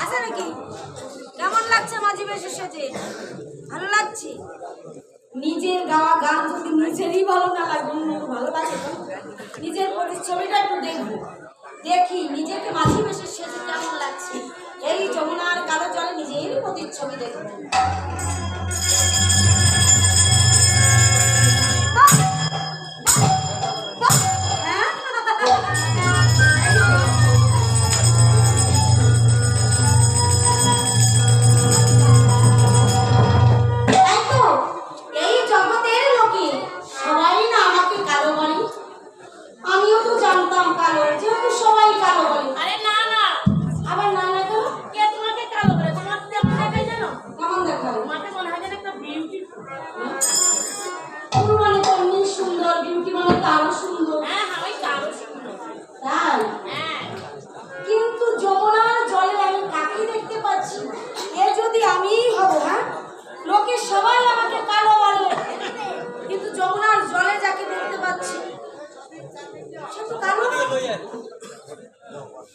আছে নাকি? কেমন লাগছে মাঝি বেশে সেজে? ভালো লাগছে? নিজের গাওয়া গান যদি নিজেরই ভালো না লাগে, অন্য ভালো লাগে তো? নিজের প্রতিচ্ছবিটা একটু দেখবো, দেখি নিজেকে মাঝি বেশে সেজে কেমন লাগছে। এই যমুনার কালো জলে নিজেরই প্রতিচ্ছবি দেখবো। কিন্তু যমুনার জলে আমি কাকে দেখতে পাচ্ছি? এ যদি আমিই হব, হ্যাঁ, লোকে সবাই আমাকে কালো বলে, কিন্তু যমুনার জলে যাকে দেখতে পাচ্ছি সে তো কালো।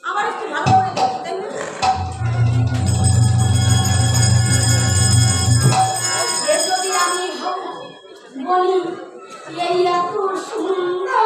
আমার একটু ভালো করে দেখি, তাই না? এ যদি আমি হব, বলি এই এত সুন্দর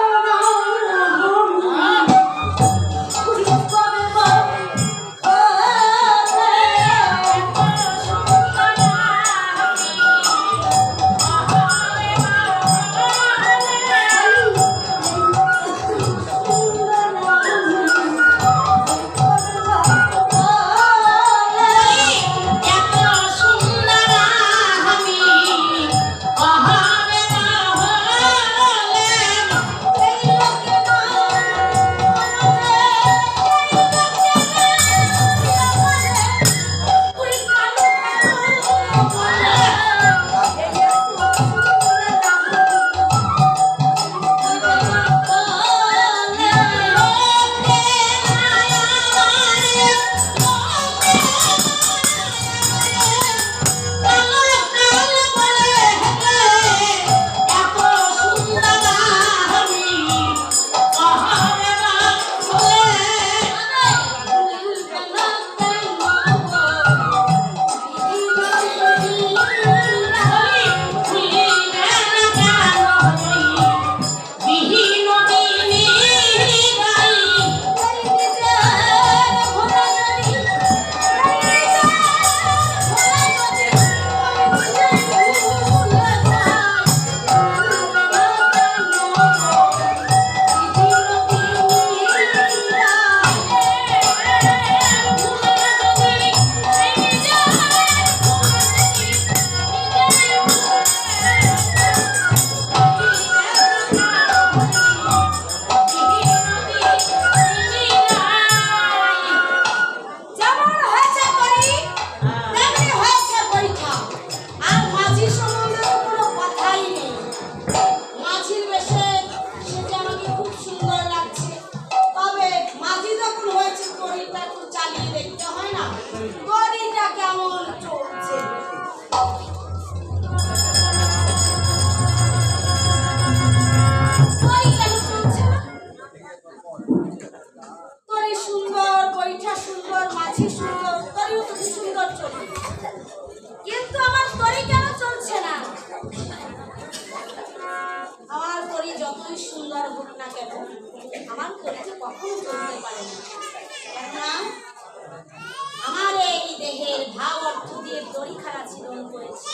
আমার এই দেহের ভাব অর্থ দিয়ে দড়ি খাড়া ছিলন করেছে।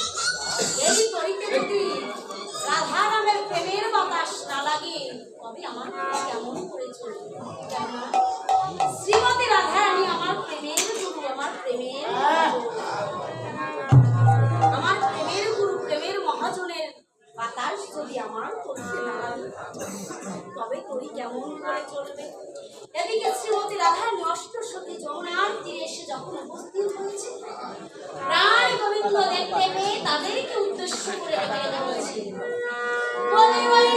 এই দড়িতে যদি রাধা নামের প্রেমের বাতাস না লাগে তবে আমার কেমন করে চলবে? শ্রীমতী রাধা রানী আমার প্রেমের গুরু, আমার প্রেমের গুরু, প্রেমের মহাজনের বাতাস যদি আমার চলতে না লাগে তবে তোরই কেমন করে চলবে? এদিকে শ্রীমতী রাধা নষ্ট সতী যমুনার তীরে এসে যখন উপস্থিত হয়েছে, প্রাণ গোবিন্দ দেখতে পেয়ে তাদেরকে উদ্দেশ্য করে বলেছে, বলি বলি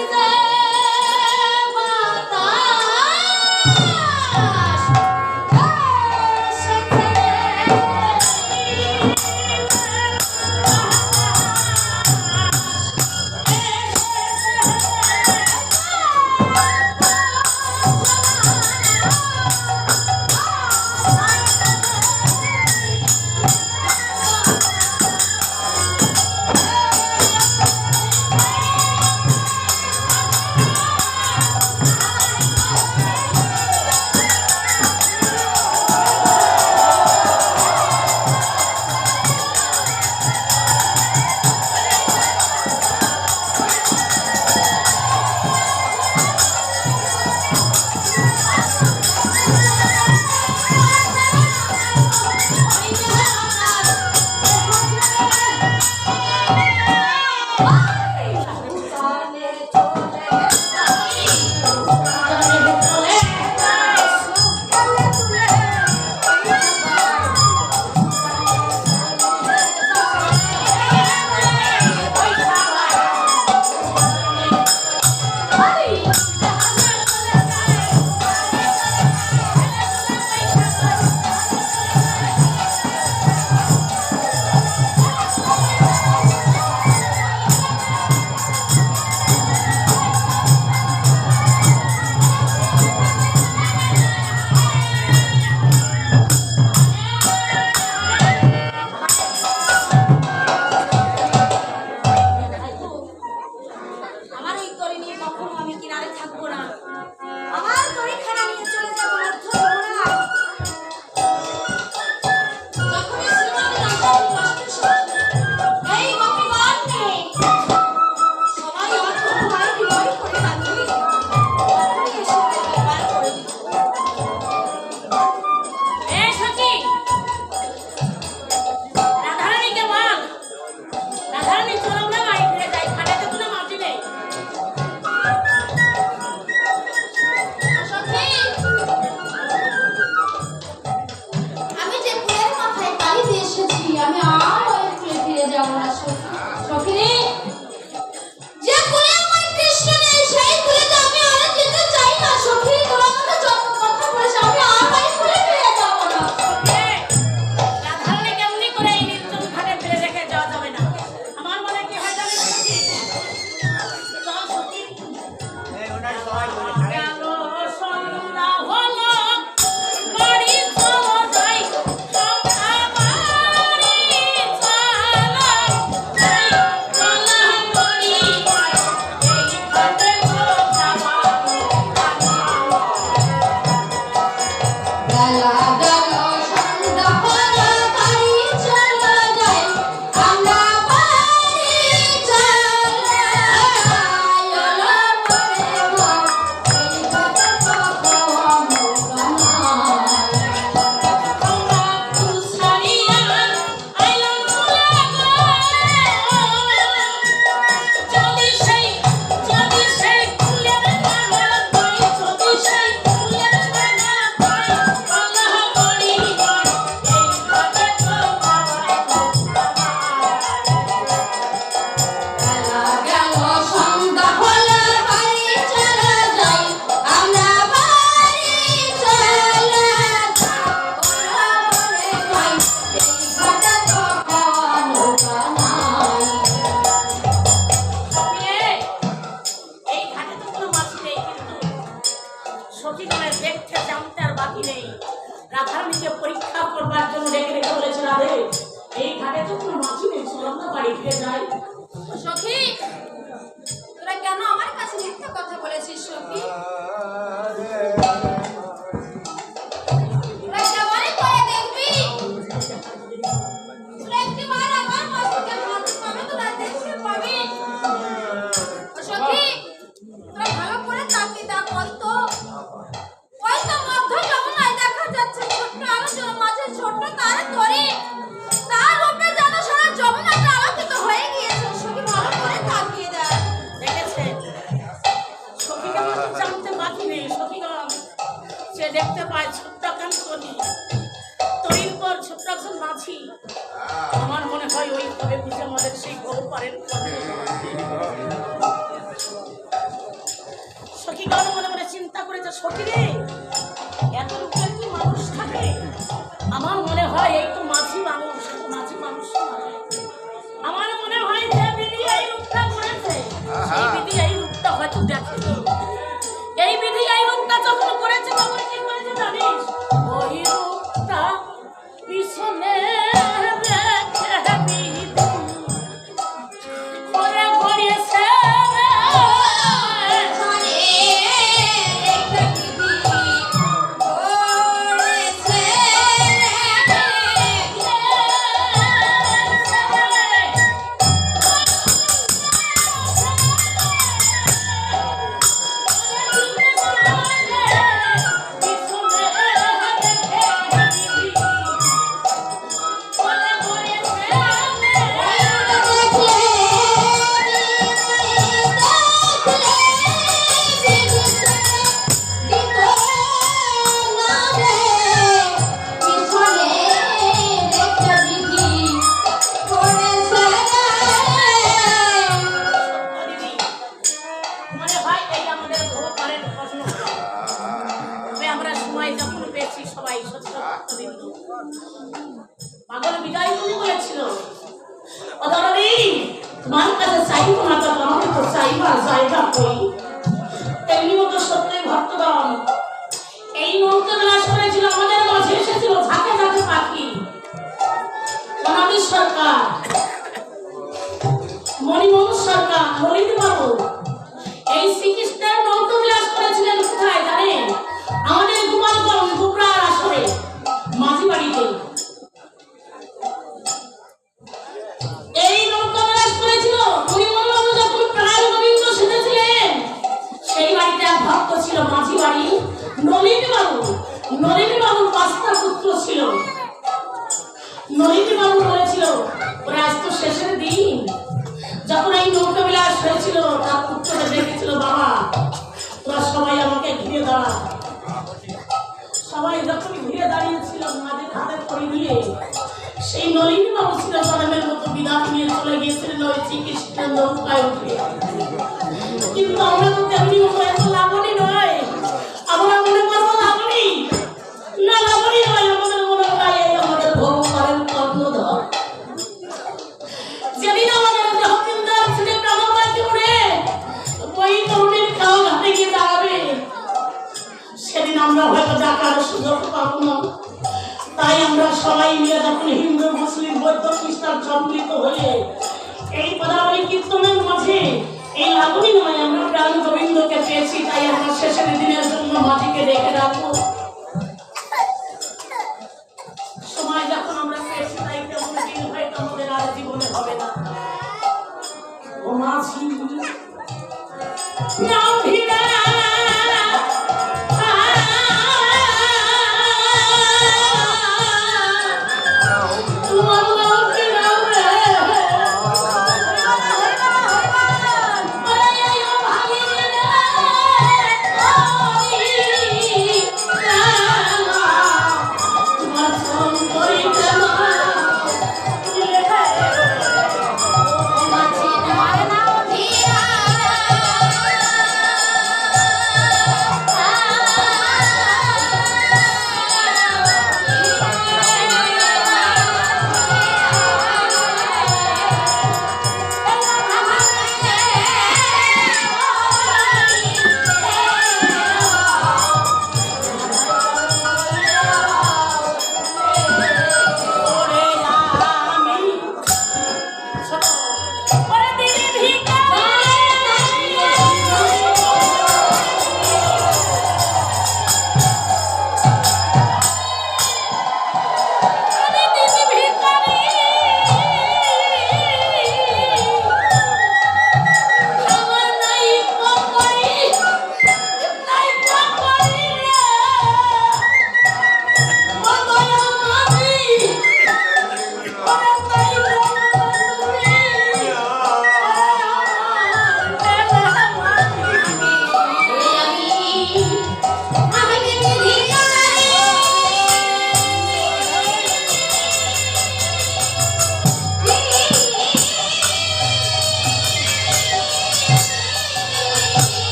দেখতে জানতে আর বাকি নেই। রাধারানীকে পরীক্ষা করবার জন্য ডেকে ডেকে বলেছে, রাধে এই ঘাটে তো কোনো মাছি নেই, চলো না বাড়ি ফিরে যাই। সখী, তোরা কেন আমার কাছে মিথ্যা কথা বলেছিস সখী? তোরা কেমন করে দেখবি? তোরা একটিবার আমার মাসিকে ভাবতে পাবে, তোরা দেখতে পাবি। সখী, তোরা ভালো করে তাকিয়ে দেখ, হয়তো মধ্য যমুনায় দেখা যাচ্ছে ছোট্ট আলোচনা মাঝে ছোট্ট তার তরি, তার রূপে যেন সারা যমুনাটা আলোকিত হয়ে গিয়েছে। সখী ভালো করে তাকিয়ে দেখ। দেখেছে সখীকে মাত্র জানতে বাকি নেই। সখীগণ সে দেখতে পায় ছোট্ট একখান তরি, তরির পর ছোট্ট একজন মাছি। আমার মনে হয় ওইভাবে বুঝে আমাদের সেই গরু পারেন। সখীগণ মনে মনে চিন্তা করেছে, সখী রে এত রূপের কি মানুষ থাকে? আমার মনে হয় এই তো মাঝি মানুষ, মাঝি মানুষ নয়। আমার মনে হয় যে বিধি এই রূপটা করেছে, সেই বিধি এই রূপটা হয়তো দেখেনি। এই বিধি এই রূপটা যখন করেছে তখন কি করেছে জানিস? ওই রূপটা পিছনে রেখে বিধি করে গড়িয়েছে। পাগল বিদায় তুমি বলেছিল, অদারি তোমার কাছে চাইবো না, তো আমাকে তো চাইবা জায়গা কই। তেমনি মতো সত্যই ভক্তগণ এই নৌকা বিলাস করেছিল, আমাদের মাঝে এসেছিল ঝাঁকে ঝাঁকে পাখি। মনাবী সরকার, মণিমোহন সরকার, ললিত বাবু এই শ্রীকৃষ্ণের নৌকা বিলাস করেছিলেন কোথায় জানেন? আমাদের গোপালগঞ্জ গোবরার আসরে মাঝি বাড়িতে। এই নৌকা বিলাস করেছিল মণিমোহন বাবু যখন প্রাণ গোবিন্দ সেজেছিলেন। সেই বাড়িতে এক ভক্ত ছিল, মাঝি বাড়ি নলিত বাবু। নলিত বাবুর 5টা পুত্র ছিল। নলিত বাবু বলেছিল, ওরা আজ তো শেষের দিন। যখন এই নৌকা বিলাস হয়েছিল তার পুত্রকে দেখেছিল, বাবা তোরা সবাই আমাকে ঘিরে দাঁড়া। সবাই যখন ঘিরে দাঁড়িয়েছিল মাঝে হাতে করে নিয়ে সেই নলিনী বাবু ছিল জনমের মতো বিদায় নিয়ে চলে গিয়েছিলেন ওই শ্রীকৃষ্ণের নৌকায় উঠে। কিন্তু আমরা তো তেমনি মতো এত লাবণী নয়, আমরা মনে করবো লাবণী না, লাবণী নয়, আমাদের মনে হয় এই আমাদের ভগবানের কর্ণধর। যেদিন আমাদের দেহবিন্দার ছেলে প্রাণবায়ু উড়ে ওই তরুণীর খাওয়া ঘাটে গিয়ে দাঁড়াবে, সেদিন আমরা হয়তো ডাকার সুযোগ পাবো না। তাই আমরা সবাই মিলে যখন হিন্দু মুসলিম বৌদ্ধ খ্রিস্টান সম্মিলিত হয়ে এই পদাবলী কীর্তনের মাঝে এই লাবণী নয়, আমরা প্রাণ গোবিন্দকে পেয়েছি। তাই আমরা শেষের দিনের জন্য মাঝিকে ডেকে রাখবো। সময় যখন আমরা পেয়েছি তাই কেমন দিন হয়তো আমাদের আর জীবনে হবে না। ও মাঝি নাম ভিড়া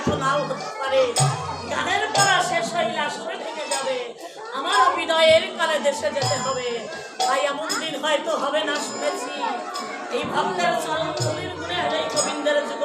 হয়তো নাও হতে পারে। গানের পড়া শেষ হইলে আসরে ভেঙে যাবে, আমার বিদায়ের কালে দেশে যেতে হবে। তাই এমন দিন হয়তো হবে না শুনেছি। এই ভক্তের চরণ ধুলির গুণে এই গোবিন্দের যুগ